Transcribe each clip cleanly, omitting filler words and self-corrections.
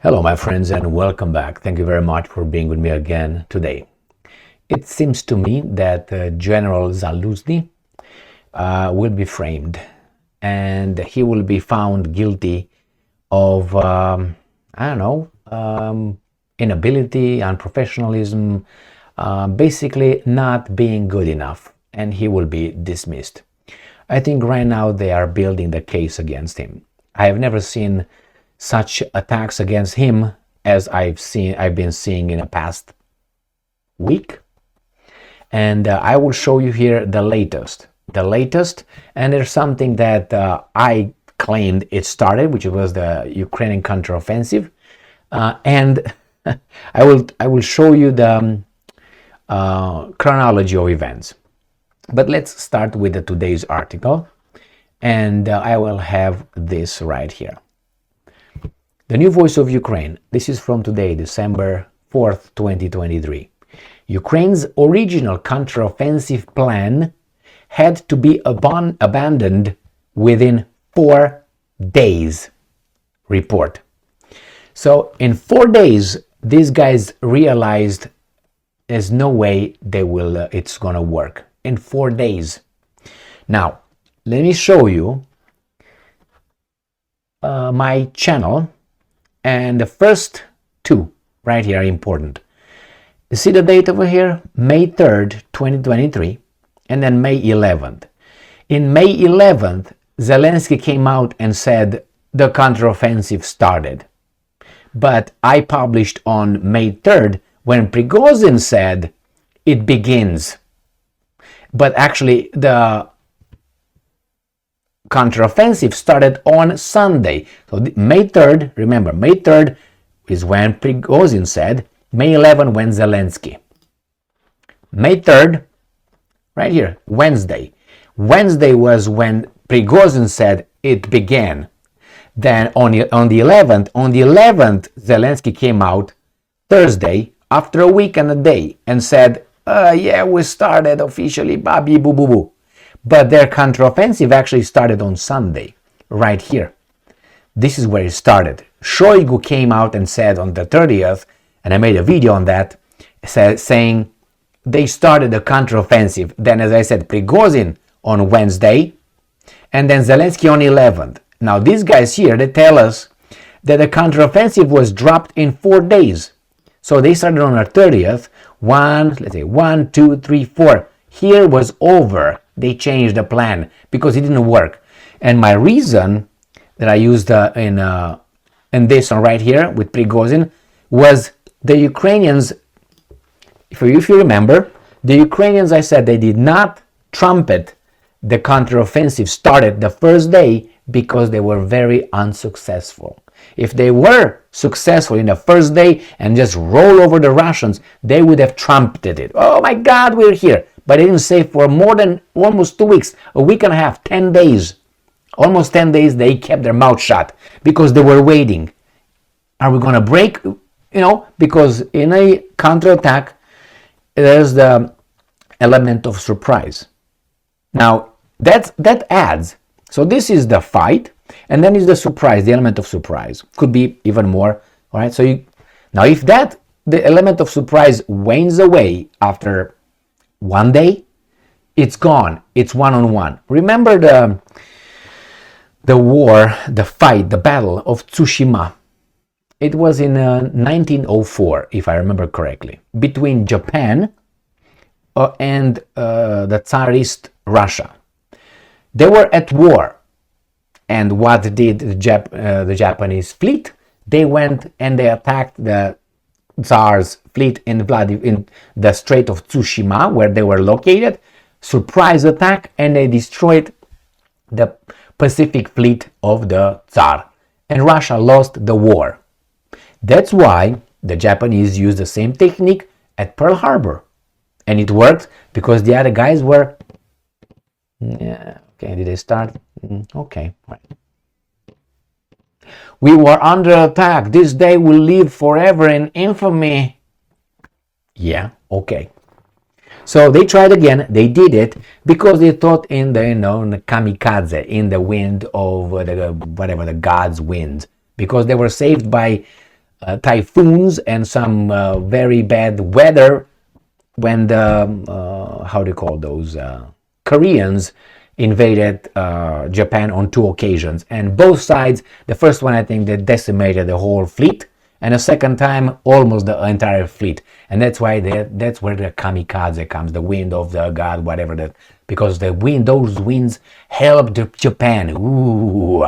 Hello, my friends, and welcome back. Thank you very much for being with me again today. It seems to me that General Zaluzhny will be framed, and he will be found guilty of, inability, unprofessionalism, basically not being good enough, and he will be dismissed. I think right now they are building the case against him. I have never seen such attacks against him as I've been seeing in the past week, and I will show you here the latest. And there's something that I claimed it started, which was the Ukrainian counteroffensive, and I will show you the chronology of events. But let's start with today's article, and I will have this right here. The New Voice of Ukraine. This is from today, December 4th, 2023. Ukraine's original counteroffensive plan had to be abandoned within 4 days. Report. So in 4 days, these guys realized there's no way it's gonna work. In 4 days. Now, let me show you my channel. And the first two right here are important. You see the date over here? May 3rd, 2023, and then May 11th. In May 11th, Zelensky came out and said the counteroffensive started. But I published on May 3rd when Prigozhin said it begins. But actually, the counteroffensive started on Sunday. So May 3rd, remember, May 3rd is when Prigozhin said, May 11 when Zelensky. May 3rd, right here, Wednesday. Wednesday was when Prigozhin said it began. Then on the 11th, Zelensky came out Thursday, after a week and a day, and said, yeah, we started officially, babi boo boo boo. But their counteroffensive actually started on Sunday, right here. This is where it started. Shoigu came out and said on the 30th, and I made a video on that, saying they started the counteroffensive. Then, as I said, Prigozhin on Wednesday, and then Zelensky on 11th. Now, these guys here, they tell us that the counteroffensive was dropped in 4 days. So they started on the 30th, 1, 2, 3, 4. Here was over. They changed the plan because it didn't work. And my reason that I used in this one right here with Prigozhin was the Ukrainians. If you remember, the Ukrainians, I said they did not trumpet the counteroffensive started the first day because they were very unsuccessful. If they were successful in the first day and just roll over the Russians, they would have trumpeted it. Oh my God, we're here. But they didn't say for more than almost 2 weeks, a week and a half, 10 days. Almost 10 days, they kept their mouth shut because they were waiting. Are we going to break? Because in a counterattack, there's the element of surprise. Now, that adds. So this is the fight, and then is the surprise, the element of surprise. Could be even more. All right. So now, if the element of surprise wanes away after 1 day, it's gone. It's one-on-one. Remember the war, the fight, the battle of Tsushima. It was in 1904, if I remember correctly, between Japan and the Tsarist Russia. They were at war. And what did the Japanese fleet? They went and they attacked the Tsar's fleet in the Strait of Tsushima, where they were located. Surprise attack, and they destroyed the Pacific fleet of the Tsar. And Russia lost the war. That's why the Japanese used the same technique at Pearl Harbor. And it worked because the other guys were... Yeah, okay, did they start? Okay, right. We were under attack. This day will live forever in infamy. Yeah, okay. So they tried again. They did it because they thought in the, in the kamikaze, in the wind of the god's wind, because they were saved by typhoons and some very bad weather when the how do you call those Koreans invaded Japan on 2 occasions, and both sides, the first one I think they decimated the whole fleet, and the second time almost the entire fleet, and that's why that's where the kamikaze comes, the wind of the god, whatever that, because those winds helped Japan. Ooh,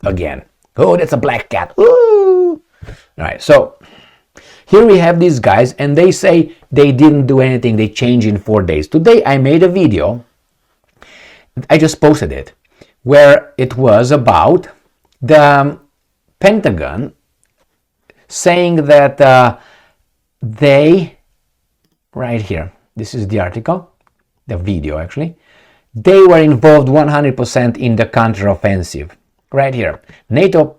again. Oh, that's a black cat. Ooh. All right, so here we have these guys, and they say they didn't do anything, they changed in 4 days. Today I made a video, I just posted it, where it was about the Pentagon saying that they, right here, this is the article, the video actually, they were involved 100% in the counteroffensive. Right here, NATO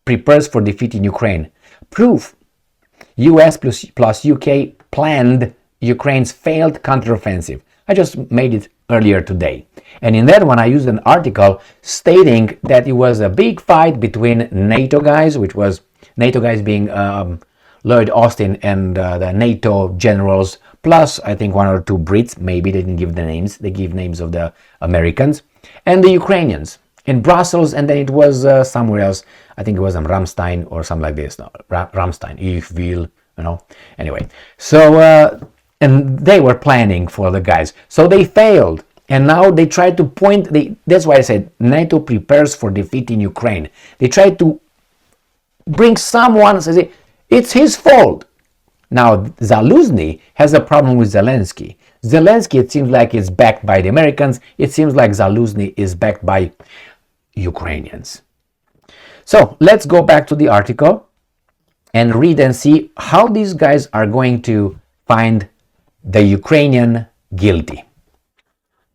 prepares for defeating Ukraine. Proof. US plus UK planned Ukraine's failed counteroffensive. I just made it earlier today. And in that one, I used an article stating that it was a big fight between NATO guys, which was NATO guys being Lloyd Austin and the NATO generals, plus I think 1 or 2 Brits, maybe they didn't give the names, they give names of the Americans, and the Ukrainians in Brussels, and then it was somewhere else. I think it was in Ramstein or something like this. No, Ramstein, ich will, Anyway, so and they were planning for the guys, so they failed, and now they try to point. That's why I said NATO prepares for defeating Ukraine. They try to bring someone and say it's his fault. Now Zaluzhny has a problem with Zelensky. Zelensky, it seems like, is backed by the Americans. It seems like Zaluzhny is backed by Ukrainians. So let's go back to the article and read and see how these guys are going to find the Ukrainian guilty.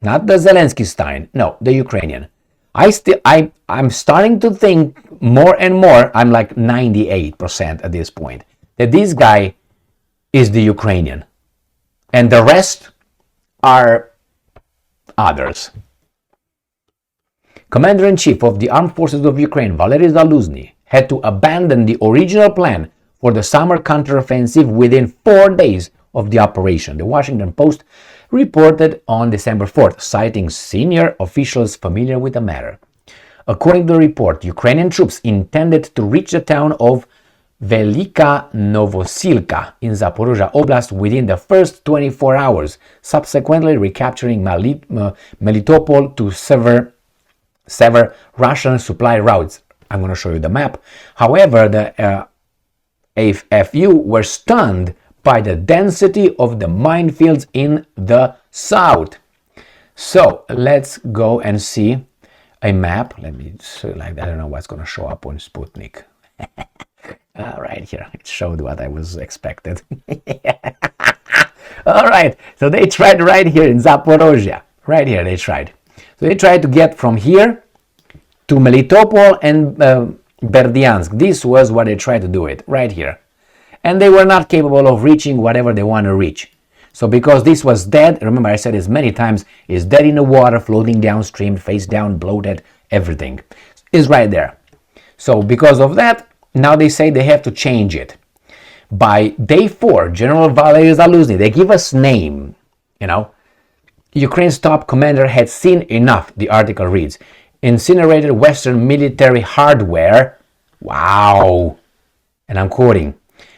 Not the Zelensky Stein, no, the Ukrainian. I'm starting to think more and more, I'm like 98% at this point, that this guy is the Ukrainian. And the rest are others. Commander-in-Chief of the Armed Forces of Ukraine, Valery Zaluzhny, had to abandon the original plan for the summer counteroffensive within 4 days of the operation, the Washington Post reported on December 4th, citing senior officials familiar with the matter. According to the report, Ukrainian troops intended to reach the town of Velika Novosilka in Zaporozhye Oblast within the first 24 hours, subsequently recapturing Melitopol to sever Russian supply routes. I'm going to show you the map. However, the AFU were stunned by the density of the minefields in the south. So let's go and see a map. Let me see, like that. I don't know what's going to show up on Sputnik. Right here, it showed what I was expected. All right, so they tried right here in Zaporozhye. Right here they tried. So they tried to get from here to Melitopol and Berdyansk. This was what they tried to do it, right here. And they were not capable of reaching whatever they want to reach. So because this was dead, remember I said this many times, is dead in the water, floating downstream, face down, bloated, everything is right there. So because of that, now they say they have to change it. By day 4, General Valery Zaluzhny, they give us name, Ukraine's top commander had seen enough, the article reads. Incinerated Western military hardware, wow, and I'm quoting,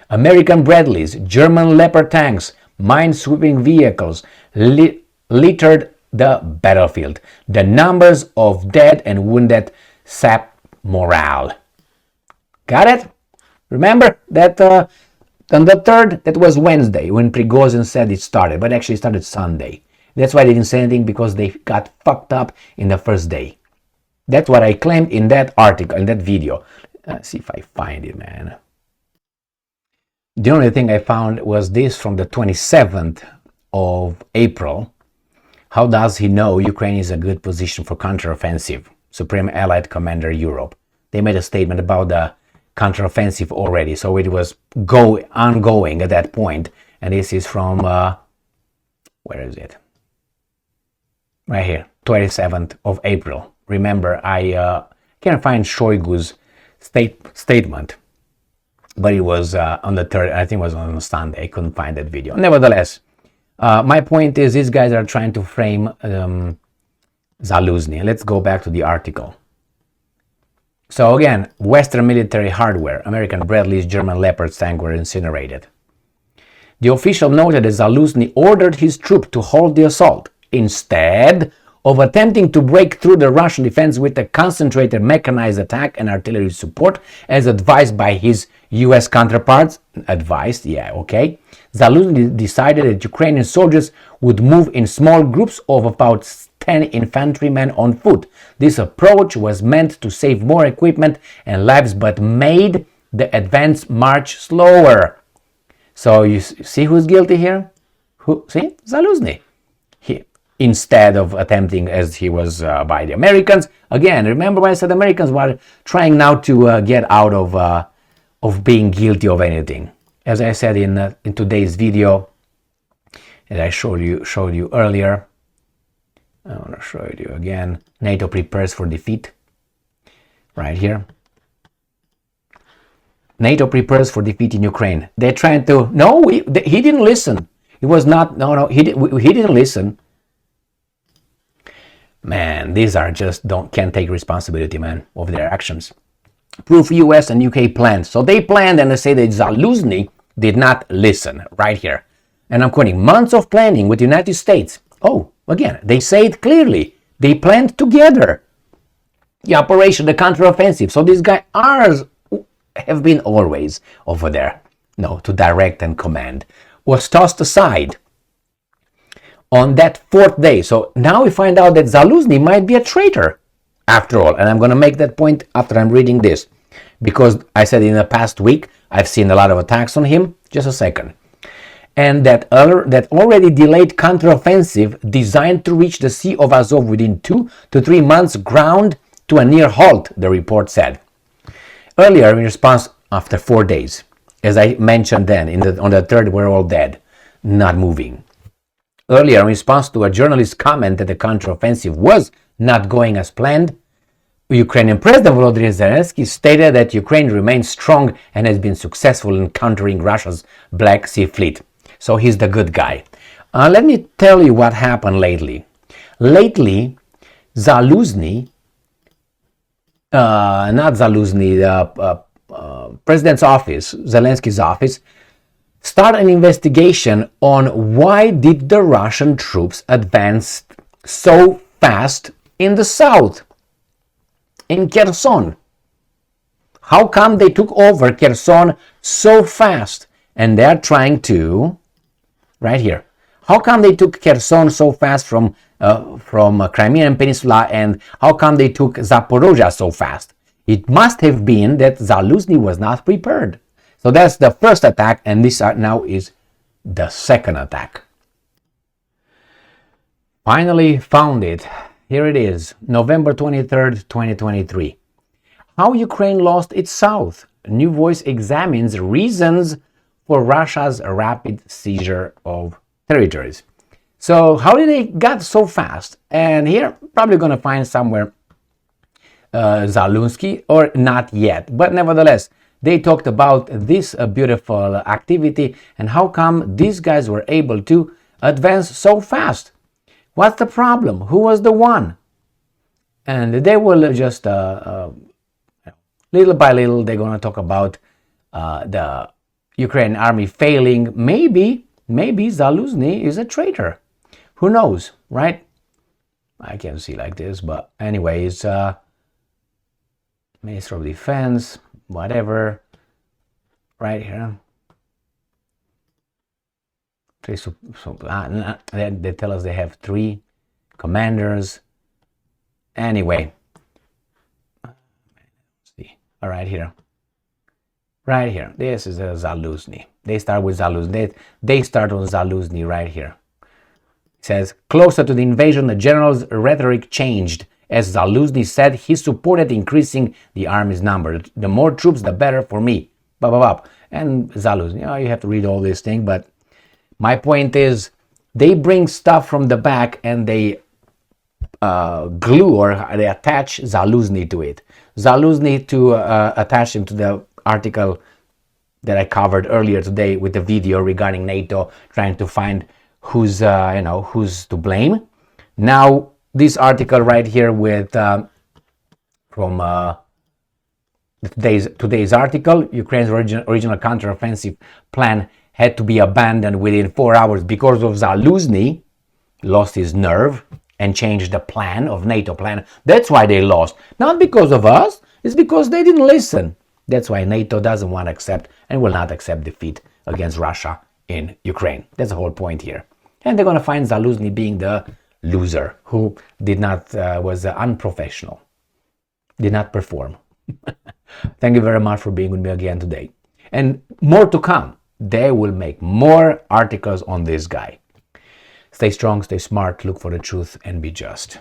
American Bradleys, German Leopard tanks, mine-sweeping vehicles littered the battlefield. The numbers of dead and wounded sap morale. Got it? Remember that on the 3rd, that was Wednesday, when Prigozhin said it started, but actually it started Sunday. That's why they didn't say anything, because they got fucked up in the first day. That's what I claimed in that article, in that video. Let's see if I find it, man. The only thing I found was this from the 27th of April. How does he know Ukraine is a good position for counteroffensive? Supreme Allied Commander Europe. They made a statement about the counteroffensive already, so it was ongoing at that point. And this is from, where is it? Right here, 27th of April. Remember, I can't find Shoigu's statement. but it was on the 3rd, I think it was on Sunday. I couldn't find that video. Nevertheless, my point is these guys are trying to frame Zaluzhny. Let's go back to the article. So again, Western military hardware, American Bradleys, German Leopard tank were incinerated. The official noted that Zaluzhny ordered his troops to hold the assault, instead of attempting to break through the Russian defense with a concentrated mechanized attack and artillery support, as advised by his US counterparts. Advised, yeah, okay. Zaluzhny decided that Ukrainian soldiers would move in small groups of about 10 infantrymen on foot. This approach was meant to save more equipment and lives, but made the advance march slower. So you see who's guilty here? Who? See? Zaluzhny. Instead of attempting as he was by the Americans. Again, remember when I said Americans were trying now to get out of being guilty of anything. As I said in today's video, that I showed you earlier, I want to show it you again. NATO prepares for defeat. Right here. NATO prepares for defeat in Ukraine. They're trying to... No, he didn't listen. He was not... No, he didn't listen. Man, these are just can't take responsibility, man, of their actions. Proof US and UK planned. So they planned, and they say that Zaluzhny did not listen. Right here. And I'm quoting, months of planning with the United States. Oh, again, they say it clearly. They planned together the operation, the counteroffensive. So these guys have been always over there, to direct and command. Was tossed aside on that 4th day. So now we find out that Zaluzhny might be a traitor after all. And I'm going to make that point after I'm reading this. Because I said in the past week, I've seen a lot of attacks on him. Just a second. And that already delayed counteroffensive designed to reach the Sea of Azov within 2 to 3 months ground to a near halt, the report said. Earlier, in response, after 4 days, as I mentioned then, on the 3rd, we're all dead, not moving. Earlier, in response to a journalist's comment that the counteroffensive was not going as planned, Ukrainian President Volodymyr Zelensky stated that Ukraine remains strong and has been successful in countering Russia's Black Sea Fleet. So he's the good guy. Let me tell you what happened lately. Lately, Zaluzhny, President's office, Zelensky's office, start an investigation on why did the Russian troops advance so fast in the south, in Kherson. How come they took over Kherson so fast? And they're trying to, right here, how come they took Kherson so fast from Crimean Peninsula, and how come they took Zaporozhye so fast? It must have been that Zaluzhny was not prepared. So that's the first attack, and this now is the second attack. Finally found it. Here it is, November 23rd, 2023. How Ukraine lost its south. New Voice examines reasons for Russia's rapid seizure of territories. So how did they get so fast? And here, probably going to find somewhere Zaluzhny, or not yet. But nevertheless, they talked about this beautiful activity and how come these guys were able to advance so fast. What's the problem? Who was the one? And they will just, little by little, they're going to talk about the Ukrainian army failing. Maybe Zaluzhny is a traitor. Who knows, right? I can't see like this, but anyways, Minister of Defense, whatever, right here. They tell us they have 3 commanders. Anyway, let's see. All right, here. Right here. This is Zaluzhny. They start with Zaluzhny. They start on Zaluzhny right here. It says, closer to the invasion, the general's rhetoric changed. As Zaluzhny said, he supported increasing the army's number. The more troops, the better for me. And Zaluzhny, you have to read all this thing, but my point is, they bring stuff from the back and they glue or they attach Zaluzhny to it. Zaluzhny to attach him to the article that I covered earlier today with the video regarding NATO trying to find who's to blame. Now this article right here with from today's article, Ukraine's original counteroffensive plan had to be abandoned within 4 hours because of Zaluzhny lost his nerve and changed the plan of NATO plan. That's why they lost. Not because of us, it's because they didn't listen. That's why NATO doesn't want to accept and will not accept defeat against Russia in Ukraine. That's the whole point here. And they're going to find Zaluzhny being the loser who was unprofessional, did not perform. Thank you very much for being with me again today. And more to come. They will make more articles on this guy. Stay strong, stay smart, look for the truth, and be just.